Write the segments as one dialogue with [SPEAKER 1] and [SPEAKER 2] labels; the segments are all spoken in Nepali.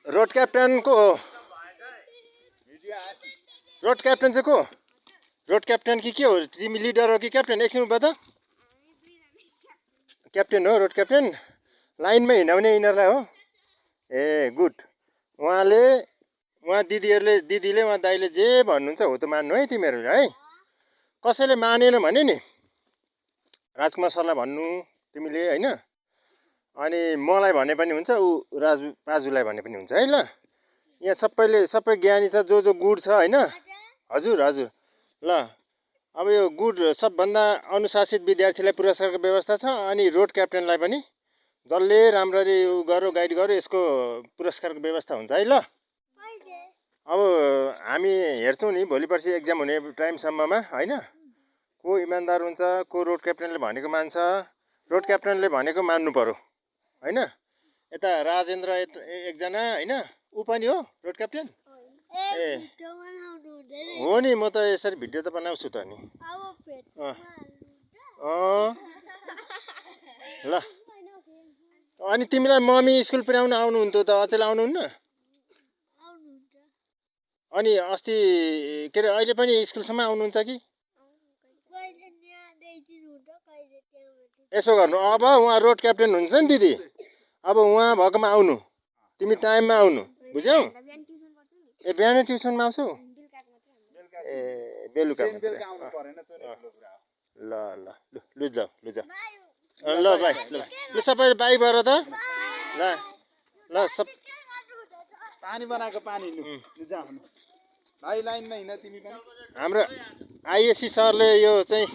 [SPEAKER 1] रोड क्याप्टन को हो? रोड क्याप्टन चाहिँ को? रोड क्याप्टन कि के हो? तिमी लिडर हो कि क्याप्टन? एकछिन उभा त। क्याप्टन हो रोड क्याप्टन? लाइनमा हिँडाउने यिनीहरूलाई हो? A good. उहाँ दिदीले उहाँ दाइले जे भन्नुहुन्छ हो त मान्नु है तिमीहरूले है। कसैले मानेन भने नि राजकुमार सरलाई भन्नु तिमीले होइन। अनि मलाई भने पनि हुन्छ, ऊ पाजुलाई भने पनि हुन्छ है ल। यहाँ सबै ज्ञानी छ, जो गुड छ होइन। हजुर ल। अब यो गुड सबभन्दा अनुशासित विद्यार्थीलाई पुरस्कारको व्यवस्था छ। अनि रोड क्याप्टनलाई पनि जसले राम्ररी उ गऱ्यो गाइड गर्यो यसको पुरस्कारको व्यवस्था हुन्छ है ल। अब हामी हेर्छौँ नि भोलि पर्सि एक्जाम हुने टाइमसम्ममा होइन, को इमान्दार हुन्छ, को रोड क्याप्टनले भनेको मान्छ। रोड क्याप्टनले भनेको मान्नु पर्यो होइन। यता राजेन्द्र एकजना होइन, ऊ पनि हो रोड क्याप्टन। ए हो नि, म त यसरी भिडियो त बनाउँछु त नि। ल अनि तिमीलाई मम्मी स्कुल पुर्याउन आउनुहुन्थ्यो त, अचेल आउनुहुन्न? अनि अस्ति के अरे अहिले पनि स्कुलसम्म आउनुहुन्छ कि? यसो गर्नु, अब उहाँ रोड क्याप्टन हुन्छ नि दिदी, अब उहाँ भएकोमा आउनु, तिमी टाइममा आउनु, बुझ्यौ? ए बिहान ट्युसनमा आउँछौ? ए बेलुका ल ल लु जाऊ ल भाइ ल सबै बाई भएर त ल सब
[SPEAKER 2] पानी बनाएको पानी लु जा भाइ लाइनमा हिँड तिमी पनि।
[SPEAKER 1] हाम्रो आइएससी सरले यो चाहिँ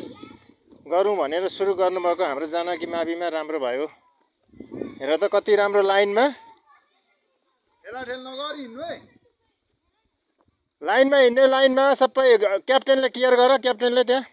[SPEAKER 1] गरौँ भनेर सुरु गर्नुभएको हाम्रो जानकी माविमा राम्रो भयो। हेर त कति राम्रो लाइनमा
[SPEAKER 2] ठेल नगरी हिँड्नु है।
[SPEAKER 1] लाइनमा हिँड्ने, लाइनमा सबै क्याप्टेनले केयर गर, क्याप्टेनले त्यहाँ